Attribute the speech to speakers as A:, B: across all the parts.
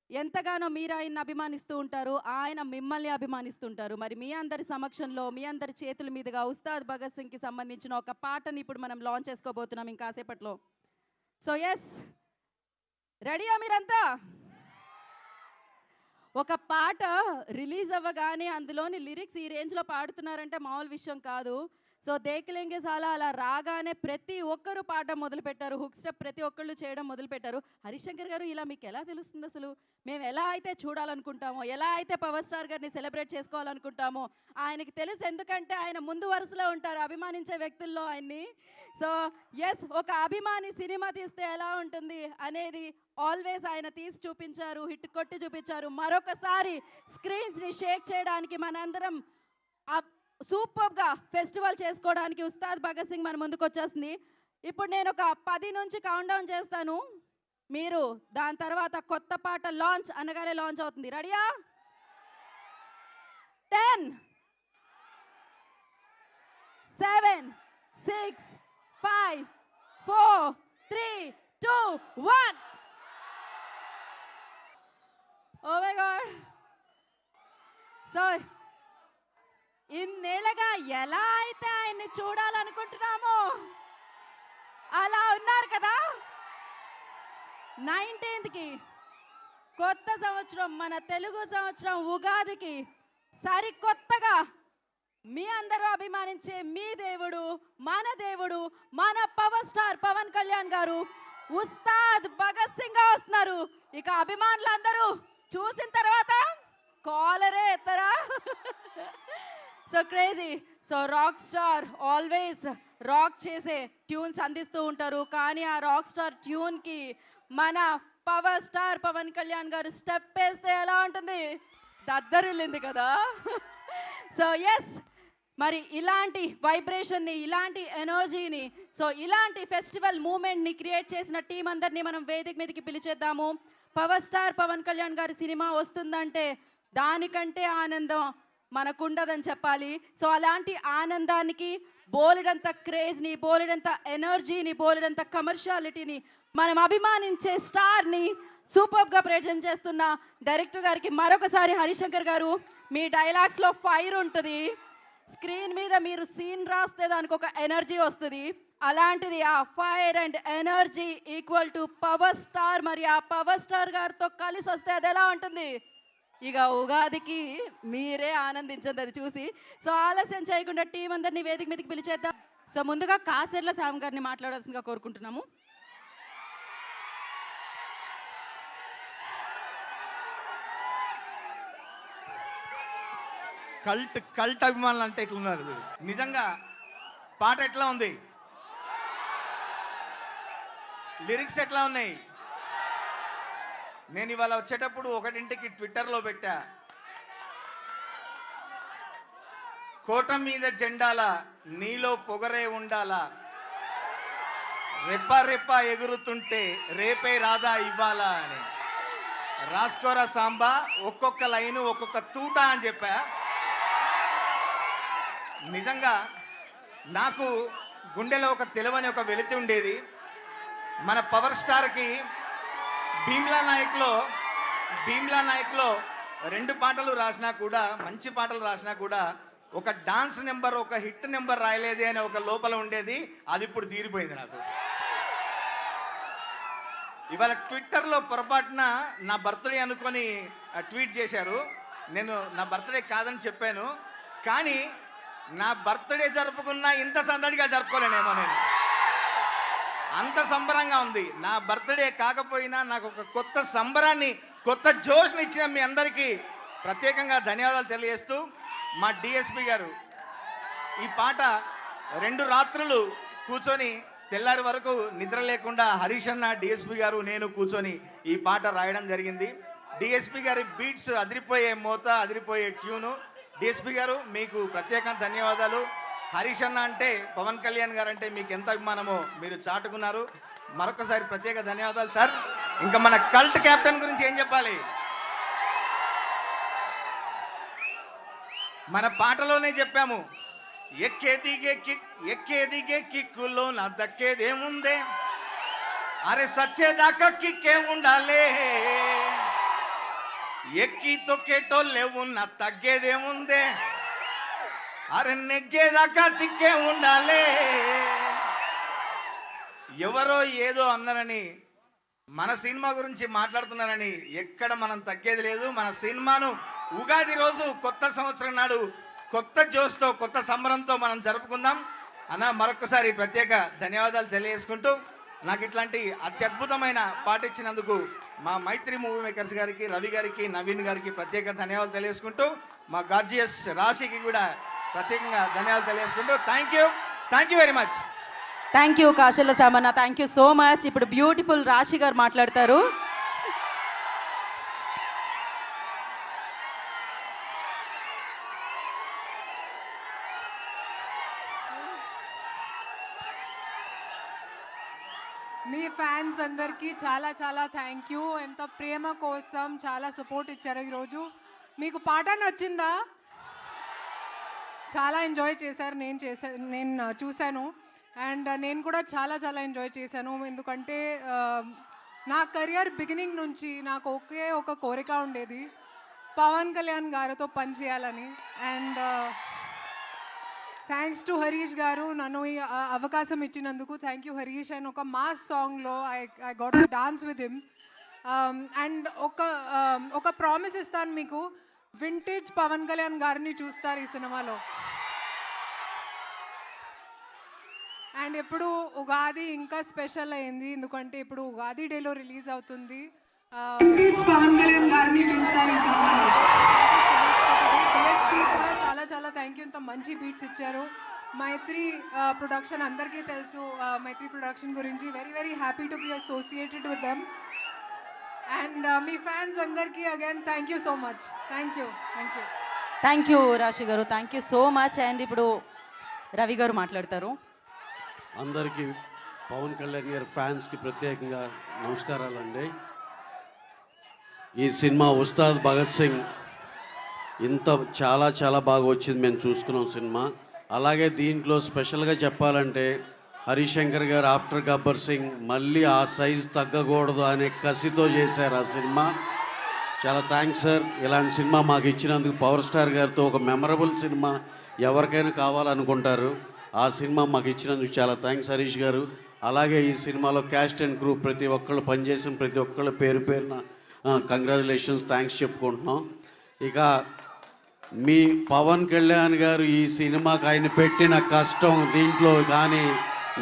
A: ఎంతగానో మీరు ఆయన్ని అభిమానిస్తూ ఉంటారు, ఆయన మిమ్మల్ని అభిమానిస్తుంటారు. మరి మీ అందరి సమక్షంలో, మీ అందరి చేతుల మీదుగా ఉస్తాద్ భగత్ సింగ్‌కి సంబంధించిన ఒక పాటని ఇప్పుడు మనం లాంచ్ చేసుకోబోతున్నాం ఇంకాసేపట్లో. సో యెస్, రెడీయా మీరంతా? ఒక పాట రిలీజ్ అవ్వగానే అందులోని లిరిక్స్ ఈ రేంజ్‌లో పాడుతున్నారంటే మామూలు విషయం కాదు. సో 'దేఖ్ సాలా' అలా రాగానే ప్రతి ఒక్కరు పాడడం మొదలుపెట్టారు. హుక్ స్టెప్ ప్రతి ఒక్కళ్ళు చేయడం మొదలుపెట్టారు. హరిశంకర్ గారు ఇలా మీకు ఎలా తెలుస్తుంది అసలు? మేము ఎలా అయితే చూడాలనుకుంటామో, ఎలా అయితే పవర్ స్టార్ గారిని సెలబ్రేట్ చేసుకోవాలనుకుంటామో, ఆయనకి తెలుసు. ఎందుకంటే ఆయన ముందు వరుసలో ఉంటారు అభిమానించే వ్యక్తుల్లో ఆయన్ని. సో యెస్, ఒక అభిమాని సినిమా తీస్తే ఎలా ఉంటుంది అనేది ఆల్వేస్ ఆయన తీసి చూపించారు, హిట్ కొట్టి చూపించారు. మరొకసారి స్క్రీన్స్ని షేక్ చేయడానికి మనందరం సూపర్గా ఫెస్టివల్ చేసుకోవడానికి ఉస్తాద్ భగత్ సింగ్ మన ముందుకు వచ్చేస్తుంది. ఇప్పుడు నేను ఒక 10 నుంచి కౌంట్ డౌన్ చేస్తాను. మీరు దాని తర్వాత కొత్త పాట లాంచ్ అనగానే లాంచ్ అవుతుంది. రెడీయా? 10, 7, 6, 5, 4, 3, 2, 1. Oh my god. సో ఇన్నేళ్ళగా ఎలా అయితే ఆయన్ని చూడాలనుకుంటున్నామో అలా ఉన్నారు కదా. 19కి కొత్త సంవత్సరం, మన తెలుగు సంవత్సరం ఉగాదికి సరికొత్తగా మీ అందరూ అభిమానించే మీ దేవుడు, మన పవర్ స్టార్ పవన్ కళ్యాణ్ గారు ఉస్తాద్ భగత్ సింగ్ వస్తున్నారు. ఇక అభిమానులందరూ చూసిన తర్వాత కాలరే ఎత్తరా. So crazy. So rock star always rock చేసే ట్యూన్స్ అందిస్తూ ఉంటారు. కానీ ఆ రాక్ స్టార్ ట్యూన్కి మన పవర్ స్టార్ పవన్ కళ్యాణ్ గారు స్టెప్ వేస్తే ఎలా ఉంటుంది? దద్దరిల్లింది కదా. సో ఎస్, మరి ఇలాంటి వైబ్రేషన్ని, ఇలాంటి ఎనర్జీని, సో ఇలాంటి ఫెస్టివల్ మూమెంట్ని క్రియేట్ చేసిన టీం అందరినీ మనం వేదిక మీదకి పిలిచేద్దాము. పవర్ స్టార్ పవన్ కళ్యాణ్ గారి సినిమా వస్తుందంటే దానికంటే ఆనందం మనకుండదని చెప్పాలి. సో అలాంటి ఆనందానికి బోలెడంత క్రేజ్ని, బోలెడంత ఎనర్జీని, బోలెడంత కమర్షియాలిటీని, మనం అభిమానించే స్టార్ని సూపర్గా ప్రజెంట్ చేస్తున్న డైరెక్టర్ గారికి మరొకసారి హరిశంకర్ గారు, మీ డైలాగ్స్లో ఫైర్ ఉంటుంది. స్క్రీన్ మీద మీరు సీన్ రాస్తే దానికి ఒక ఎనర్జీ వస్తుంది. అలాంటిది ఆ fire and energy equal to power star. మరి ఆ పవర్ స్టార్ గారితో కలిసి వస్తే అది ఎలా ఉంటుంది? ఇక ఉగాదికి మీరే ఆనందించండి అది చూసి. సో ఆలస్యం చేయకుండా టీం అందరినీ వేదిక మీదకి పిలిచేద్దాం. సో ముందుగా కాసర్ల శ్యామ్ గారిని మాట్లాడాల్సిందిగా కోరుకుంటున్నాము.
B: కల్ట్ అభిమానులు అంటే ఇట్లున్నారు. నిజంగా పాట ఎట్లా ఉంది? లిరిక్స్ ఎట్లా ఉన్నాయి? నేను ఇవాళ వచ్చేటప్పుడు 1ంటికి ట్విట్టర్లో పెట్టా, కోట మీద జెండాల నీలో పొగరే ఉండాలా, రెప్ప రెప్ప ఎగురుతుంటే రేపే రాదా ఇవ్వాలా అని. రాసుకోరా సాంబా, ఒక్కొక్క లైను ఒక్కొక్క తూట అని చెప్పా. నిజంగా నాకు గుండెలో ఒక తెలివని ఒక వెలితి ఉండేది. మన పవర్ స్టార్కి భీమ్లా నాయక్లో 2 పాటలు రాసినా కూడా, మంచి పాటలు రాసినా కూడా ఒక డాన్స్ నెంబర్, ఒక హిట్ నెంబర్ రాయలేదే అనే ఒక లోపల ఉండేది. అది ఇప్పుడు తీరిపోయింది నాకు. ఇవాళ ట్విట్టర్లో పొరపాటున నా బర్త్డే అనుకొని ట్వీట్ చేశారు. నేను నా బర్త్డే కాదని చెప్పాను, కానీ నా బర్త్డే జరుపుకున్నా ఇంత సందడిగా జరుపుకోలేనేమో నేను. అంత సంబరంగా ఉంది. నా బర్త్డే కాకపోయినా నాకు ఒక కొత్త సంబరాన్ని, కొత్త జోష్ని ఇచ్చిన మీ అందరికీ ప్రత్యేకంగా ధన్యవాదాలు తెలియజేస్తూ, మా డిఎస్పి గారు ఈ పాట 2 రాత్రులు కూర్చొని తెల్లారి వరకు నిద్ర లేకుండా హరీష్ అన్న, డిఎస్పి గారు, నేను కూర్చొని ఈ పాట రాయడం జరిగింది. డిఎస్పి గారి బీట్స్ అదిరిపోయే మోత, అదిరిపోయే ట్యూను. డిఎస్పి గారు మీకు ప్రత్యేకంగా ధన్యవాదాలు. హరీష్ అన్న అంటే, పవన్ కళ్యాణ్ గారు అంటే మీకు ఎంత అభిమానమో మీరు చాటుకున్నారు. మరొకసారి ప్రత్యేక ధన్యవాదాలు సార్. ఇంకా మన కల్ట్ కెప్టెన్ గురించి ఏం చెప్పాలి? మన పాటలోనే చెప్పాము, ఎక్కే దిగే కిక్కులో నా దక్కేదేముందే, అరే సచ్చేదాకా కిక్కే ఉండాలే, ఎక్కి తొక్కేటోళ్ళేవున్నా తగ్గేదేముందే, అరే నెగ్గేదాకా తిక్కే ఉండాలే. ఎవరో ఏదో అన్నారని మన సినిమా గురించి మాట్లాడుతున్నారని ఎక్కడ మనం తగ్గేది లేదు. మన సినిమాను ఉగాది రోజు కొత్త సంవత్సరం నాడు కొత్త జోష్తో కొత్త సంబరంతో మనం జరుపుకుందాం. అన్న మరొకసారి ప్రత్యేక ధన్యవాదాలు తెలియజేసుకుంటూ నాకు ఇట్లాంటి అత్యద్భుతమైన పాట ఇచ్చినందుకు మా మైత్రి మూవీ మేకర్స్ గారికి, రవి గారికి, నవీన్ గారికి ప్రత్యేక ధన్యవాదాలు తెలియజేసుకుంటూ మా గార్జియస్ రాశికి కూడా ప్రత్యేకంగా ధన్యవాదాలు తెలియజేసుకుంటూ thank you very much.
A: Thank you Kasilla Samanna, thank you so much. ఇప్పుడు బ్యూటిఫుల్ రాశి గారు మాట్లాడతారు.
C: మీ ఫ్యాన్స్ అందరికీ చాలా చాలా థ్యాంక్ యూ. ఎంత ప్రేమ కోసం చాలా సపోర్ట్ ఇచ్చారు ఈరోజు. మీకు పాట నచ్చిందా? చాలా ఎంజాయ్ చేశారు. నేను చూశాను అండ్ నేను కూడా చాలా చాలా ఎంజాయ్ చేశాను. ఎందుకంటే నా కెరియర్ బిగినింగ్ నుంచి నాకు ఒకే ఒక కోరిక ఉండేది, పవన్ కళ్యాణ్ గారితో పనిచేయాలని. అండ్ థ్యాంక్స్ టు హరీష్ గారు నన్ను ఈ అవకాశం ఇచ్చినందుకు. Thank you Harish. అండ్ ఒక మాస్ సాంగ్లో I got to dance with him. And ఒక ప్రామిస్ ఇస్తాను మీకు, వింటేజ్ పవన్ కళ్యాణ్ గారిని చూస్తారు ఈ సినిమాలో. అండ్ ఇప్పుడు ఉగాది ఇంకా స్పెషల్ అయింది, ఎందుకంటే ఇప్పుడు ఉగాది డేలో రిలీజ్ అవుతుంది. వింటేజ్ పవన్ కళ్యాణ్ గారిని చూస్తారు ఈ సినిమాలో. డిఎస్పీ కూడా చాలా చాలా థ్యాంక్ యూ. ఇంత మంచి బీట్స్ ఇచ్చారు. మైత్రి ప్రొడక్షన్ అందరికీ తెలుసు, మైత్రి ప్రొడక్షన్ గురించి. Very very happy to be associated with them. And మీ ఫ్యాన్స్ అందరికీ again thank you so much. Thank you.
A: Thank you Rashi గారు, thank you so much. And ఇప్పుడు రవి గారు మాట్లాడతారు.
D: అందరికీ పవన్ కళ్యాణ్ గారి ఫ్యాన్స్కి ప్రత్యేకంగా నమస్కారాలండి. ఈ సినిమా ఉస్తాద్ భగత్ సింగ్ చాలా చాలా బాగా వచ్చింది, మేము చూసుకున్నాం సినిమా. అలాగే దీంట్లో స్పెషల్గా చెప్పాలంటే హరిశంకర్ గారు ఆఫ్టర్ గబ్బర్ సింగ్ మళ్ళీ ఆ సైజు తగ్గకూడదు అనే కసితో చేశారు ఆ సినిమా. చాలా థ్యాంక్స్ సార్. ఇలాంటి సినిమా మాకు ఇచ్చినందుకు. పవర్ స్టార్ గారితో ఒక మెమరబుల్ సినిమా ఎవరికైనా కావాలనుకుంటారు, ఆ సినిమా మాకు ఇచ్చినందుకు చాలా థ్యాంక్స్ హరీష్ గారు. అలాగే ఈ సినిమాలో క్యాస్ట్ అండ్ క్రూ ప్రతి ఒక్కళ్ళు పనిచేసిన ప్రతి ఒక్కళ్ళు పేరు పేరున కంగ్రాచులేషన్స్, థ్యాంక్స్ చెప్పుకుంటున్నాం. ఇక మీ పవన్ కళ్యాణ్ గారు ఈ సినిమాకి ఆయన పెట్టిన కష్టం దీంట్లో కానీ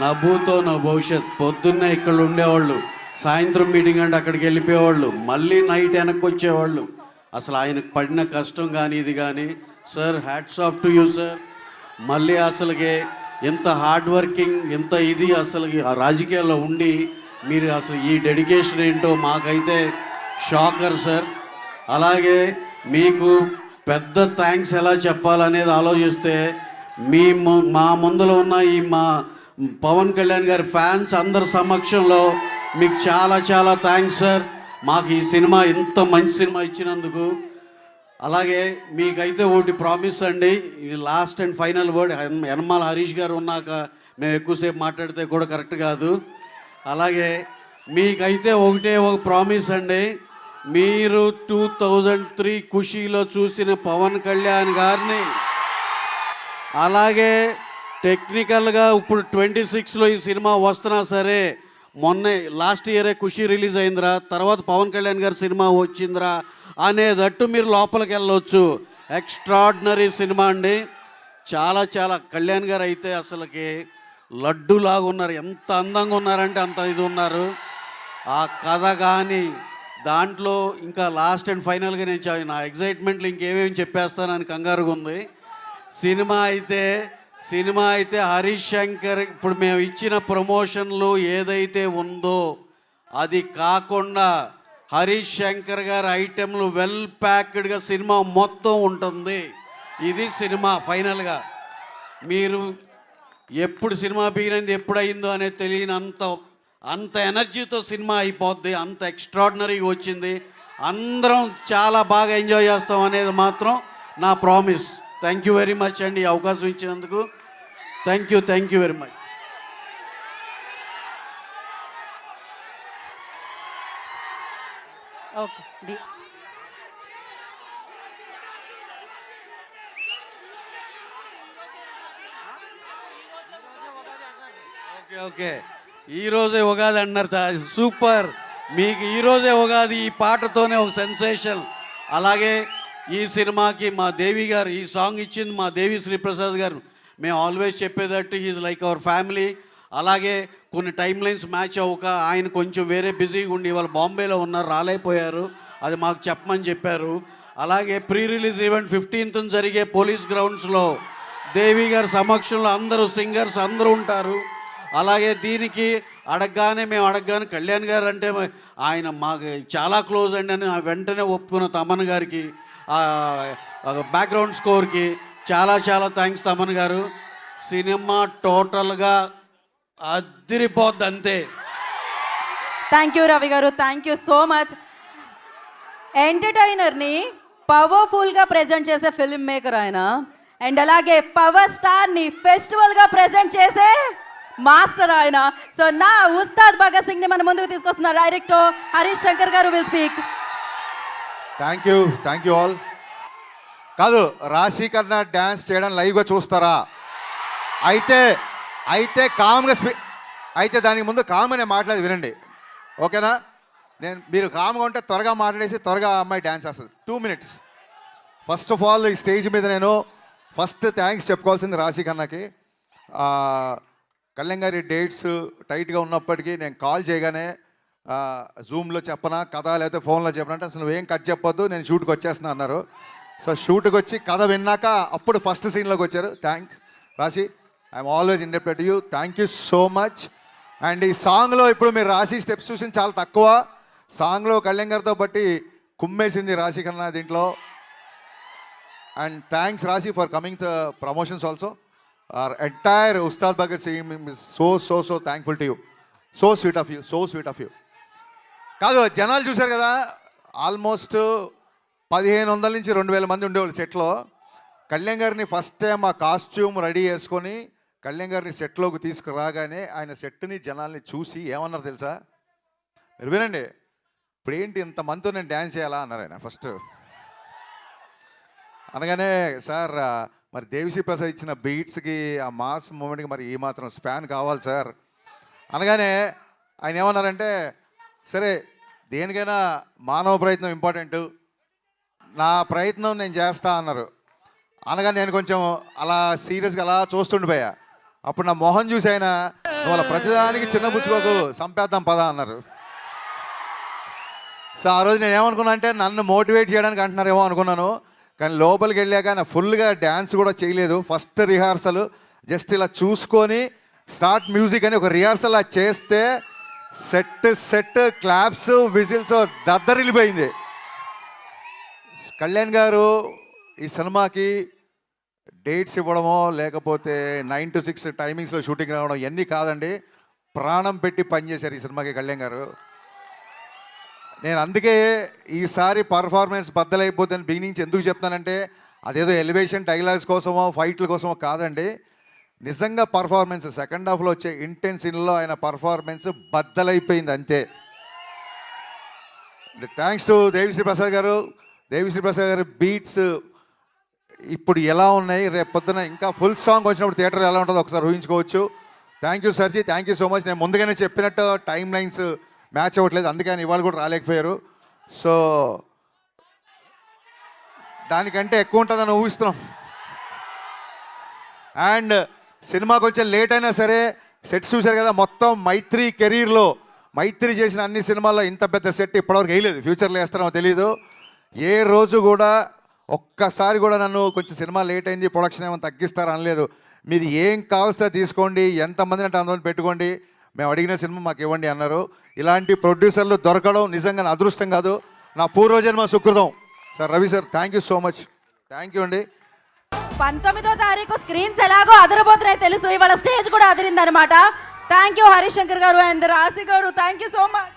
D: నవ్వుతో నా భవిష్యత్. పొద్దున్నే ఇక్కడ ఉండేవాళ్ళు, సాయంత్రం మీటింగ్ అంటే అక్కడికి వెళ్ళిపోయేవాళ్ళు, మళ్ళీ నైట్ వెనక్కి వచ్చేవాళ్ళు. అసలు ఆయనకు పడిన కష్టం కానీ ఇది కానీ sir hats off to you sir. మళ్ళీ అసలుకి ఎంత హార్డ్ వర్కింగ్, ఎంత ఇది అసలు రాజకీయాల్లో ఉండి మీరు అసలు ఈ డెడికేషన్ ఏంటో మాకైతే షాకర్ సార్. అలాగే మీకు పెద్ద థ్యాంక్స్ ఎలా చెప్పాలనేది ఆలోచిస్తే మా ముందులో ఉన్న ఈ మా పవన్ కళ్యాణ్ గారి ఫ్యాన్స్ అందరి సమక్షంలో మీకు చాలా చాలా థ్యాంక్స్ సార్. మాకు ఈ సినిమా ఇంత మంచి సినిమా ఇచ్చినందుకు. అలాగే మీకైతే ఒకటి ప్రామిస్ అండి, ఈ last and final word. Yanamala Harish గారు ఉన్నాక మేము ఎక్కువసేపు మాట్లాడితే కూడా కరెక్ట్ కాదు. అలాగే మీకైతే ఒక ప్రామిస్ అండి, మీరు 2003 ఖుషీలో చూసిన పవన్ కళ్యాణ్ గారిని అలాగే టెక్నికల్గా ఇప్పుడు 26లో ఈ సినిమా వస్తున్నా సరే, మొన్నే లాస్ట్ ఇయరే ఖుషి రిలీజ్ అయిందిరా, తర్వాత పవన్ కళ్యాణ్ గారి సినిమా వచ్చిందిరా అనేటట్టు మీరు లోపలికి వెళ్ళవచ్చు. ఎక్స్ట్రాడినరీ సినిమా అండి. చాలా చాలా కళ్యాణ్ గారు అయితే అసలుకి లడ్డులాగా ఉన్నారు, ఎంత అందంగా ఉన్నారంటే అంత ఇది ఉన్నారు. ఆ కథ కానీ దాంట్లో ఇంకా లాస్ట్ అండ్ ఫైనల్గా నేను నా ఎగ్జైట్మెంట్లో ఇంకేమేమి చెప్పేస్తానని కంగారుగా ఉంది. సినిమా అయితే హరీష్ శంకర్ ఇప్పుడు మేము ఇచ్చిన ప్రమోషన్లు ఏదైతే ఉందో అది కాకుండా హరీష్ శంకర్ గారి ఐటెంలు వెల్ ప్యాక్డ్గా సినిమా మొత్తం ఉంటుంది. ఇది సినిమా ఫైనల్గా. మీరు ఎప్పుడు సినిమా బిగినైంది ఎప్పుడైందో అనేది అంత ఎనర్జీతో సినిమా అయిపోద్ది, అంత ఎక్స్ట్రాడినరీగా వచ్చింది. అందరం చాలా బాగా ఎంజాయ్ చేస్తాం అనేది మాత్రం నా promise. Thank you very much అండి ఈ అవకాశం ఇచ్చినందుకు. Thank you very much.
A: Okay.
D: Okay okay ఈరోజే ఉగాది అన్నారు సూపర్. మీకు ఈరోజే ఉగాది, ఈ పాటతోనే ఒక సెన్సేషన్. అలాగే ఈ సినిమాకి మా దేవి గారు ఈ సాంగ్ ఇచ్చింది మా దేవి శ్రీప్రసాద్ గారు. మేము ఆల్వేస్ చెప్పేటట్టు ఈజ్ లైక్ అవర్ ఫ్యామిలీ. అలాగే కొన్ని టైం లైన్స్ మ్యాచ్ అవ్వక ఆయన కొంచెం వేరే బిజీగా ఉండి వాళ్ళు బాంబేలో ఉన్నారు, రాలేకపోయారు. అది మాకు చెప్పమని చెప్పారు. అలాగే ప్రీ రిలీజ్ ఈవెంట్ 15th జరిగే పోలీస్ గ్రౌండ్స్లో దేవి గారి సమక్షంలో అందరూ సింగర్స్ అందరూ ఉంటారు. అలాగే దీనికి మేము అడగగానే కళ్యాణ్ గారు అంటే ఆయన మాకు చాలా క్లోజ్ అండి అని వెంటనే ఒప్పుకున్న తమన్ గారికి, బ్యాక్గ్రౌండ్ స్కోర్కి చాలా చాలా థ్యాంక్స్ తమన్ గారు. సినిమా టోటల్గా అదిరిపోద్ది అంతే.
A: థ్యాంక్ యూ రవి గారు, థ్యాంక్ యూ సో మచ్. ఎంటర్టైనర్ని పవర్ఫుల్గా ప్రజెంట్ చేసే ఫిల్మ్ మేకర్ ఆయన, అండ్ అలాగే పవర్ స్టార్ని ఫెస్టివల్గా ప్రజెంట్ చేసే మాస్టర్ ఆయన. సో నా ఉస్తాద్ భగత్ సింగ్ని మన ముందుకు తీసుకొస్తున్న డైరెక్టర్ హరీష్ శంకర్ గారు will speak.
E: Thank you all. కాదు, రాశి కన్నా డ్యాన్స్ చేయడం లైవ్గా చూస్తారా? అయితే కామ్గా అయితే దానికి ముందు కామ్గా నేను మాట్లాడి వినండి, ఓకేనా? మీరు కామ్గా ఉంటే త్వరగా మాట్లాడేసి త్వరగా అమ్మాయి డ్యాన్స్ వేస్తుంది. 2 minutes. ఫస్ట్ ఆఫ్ ఆల్ ఈ స్టేజ్ మీద నేను ఫస్ట్ థ్యాంక్స్ చెప్పుకోవాల్సింది రాశి కన్నాకి. కళ్యాణ్ గారి డేట్స్ టైట్గా ఉన్నప్పటికీ నేను కాల్ చేయగానే జూమ్లో చెప్పనా కథ లేకపోతే ఫోన్లో చెప్పనంటే అసలు నువ్వేం కట్ చెప్పొద్దు, నేను షూట్కి వచ్చేస్తున్నా అన్నారు. సో షూట్కి వచ్చి కథ విన్నాక అప్పుడు ఫస్ట్ సీన్లోకి వచ్చారు. థ్యాంక్స్ రాశి, I'm always indebted to you. Thank you so much. And ఈ సాంగ్లో ఇప్పుడు మీరు రాశి స్టెప్స్ చూసింది చాలా తక్కువ. సాంగ్లో కళ్యాణ్ గారితో బట్టి కుమ్మేసింది రాశి కన్నా దీంట్లో. అండ్ థ్యాంక్స్ రాశి for coming the promotions also. Our entire Ustad Bhagat Singh is so thankful to you. So sweet of you. కాదు, జనాలు చూశారు కదా, ఆల్మోస్ట్ 1500 నుంచి 2000 మంది ఉండేవాళ్ళు సెట్లో. కళ్యాణ్ గారిని ఫస్ట్ టైం ఆ కాస్ట్యూమ్ రెడీ చేసుకొని కళ్యాణ్ గారిని సెట్లోకి తీసుకురాగానే ఆయన సెట్ని జనాల్ని చూసి ఏమన్నారు తెలుసా? మీరు వినండి. ఇప్పుడు ఏంటి ఇంతమందితో నేను డ్యాన్స్ చేయాలా అన్నారు ఆయన ఫస్ట్. అనగానే సార్ మరి దేవిశ్రీ ప్రసాద్ ఇచ్చిన బీట్స్కి ఆ మాస్ మూమెంట్కి మరి ఈ మాత్రం స్పాన్ కావాలి సార్ అనగానే ఆయన ఏమన్నారంటే, సరే దేనికైనా మానవ ప్రయత్నం ఇంపార్టెంట్, నా ప్రయత్నం నేను చేస్తా అన్నారు. అనగా నేను కొంచెం అలా సీరియస్గా అలా చూస్తుండిపోయా. అప్పుడు నా మొహం చూసి ఆయన, నువ్వు అలా ప్రతిదానికి చిన్న పుచ్చుకోకు, సంపేద్దాం పదా అన్నారు. సో ఆ రోజు నేను ఏమనుకున్నా అంటే నన్ను మోటివేట్ చేయడానికి అంటున్నారేమో అనుకున్నాను. కానీ లోపలికి వెళ్ళాక నా ఫుల్గా డ్యాన్స్ కూడా చేయలేదు. ఫస్ట్ రిహార్సల్ జస్ట్ ఇలా చూసుకొని స్టార్ట్ మ్యూజిక్ అని ఒక రిహార్సల్ అలా చేస్తే సెట్ క్లాప్స్ విజిల్స్ దద్దరిల్లిపోయింది. కళ్యాణ్ గారు ఈ సినిమాకి డేట్స్ ఇవ్వడమో లేకపోతే 9 to 6 టైమింగ్స్లో షూటింగ్ రావడం ఇవన్నీ కాదండి, ప్రాణం పెట్టి పనిచేశారు ఈ సినిమాకి కళ్యాణ్ గారు. నేను అందుకే ఈసారి పర్ఫార్మెన్స్ బద్దలైపోతుంది బిగినింగ్స్ ఎందుకు చెప్తానంటే, అదేదో ఎలివేషన్ డైలాగ్స్ కోసమో ఫైట్ల కోసమో కాదండి, నిజంగా పర్ఫార్మెన్స్ సెకండ్ హాఫ్లో వచ్చే ఇంటెన్స్ సీన్లో ఆయన పర్ఫార్మెన్స్ బద్దలైపోయింది అంతే. థ్యాంక్స్ టు దేవిశ్రీ ప్రసాద్ గారు. దేవిశ్రీ ప్రసాద్ గారి బీట్స్ ఇప్పుడు ఎలా ఉన్నాయి, రేపు పొద్దున ఇంకా ఫుల్ సాంగ్ వచ్చినప్పుడు థియేటర్ ఎలా ఉంటుందో ఒకసారి ఊహించుకోవచ్చు. Thank you సర్జీ, thank you so much. నేను ముందుగానే చెప్పినట్టు టైం లైన్స్ మ్యాచ్ అవ్వట్లేదు, అందుకే ఆయన ఇవాళ కూడా రాలేకపోయారు. సో దానికంటే ఎక్కువ ఉంటుందని ఊహిస్తున్నాం. అండ్ సినిమా కొంచెం లేట్ అయినా సరే సెట్స్ చూశారు కదా, మొత్తం మైత్రి కెరీర్లో మైత్రి చేసిన అన్ని సినిమాల్లో ఇంత పెద్ద సెట్ ఇప్పటివరకు వేయలేదు. ఫ్యూచర్లో వేస్తారో తెలియదు. ఏ రోజు కూడా ఒక్కసారి కూడా నన్ను కొంచెం సినిమా లేట్ అయింది ప్రొడక్షన్ ఏమైనా తగ్గిస్తారా అనలేదు. మీరు ఏం కావస్తే తీసుకోండి, ఎంతమంది అంటే అంతమంది పెట్టుకోండి, మేము అడిగిన సినిమా మాకు ఇవ్వండి అన్నారు. ఇలాంటి ప్రొడ్యూసర్లు దొరకడం నిజంగా నా అదృష్టం కాదు, నా పూర్వజన్మ సుకృతం. Sir Ravi sir thank you so much. Thank you అండి.
A: 19వ తారీఖు స్క్రీన్స్ ఎలాగో అదరబోతున్నాయి తెలుసు, ఇవాళ స్టేజ్ కూడా అదిరిందనమాట. థ్యాంక్ యూ హరీష్ శంకర్ గారు అండ్ రాశి గారు, థ్యాంక్ యూ సో మచ్.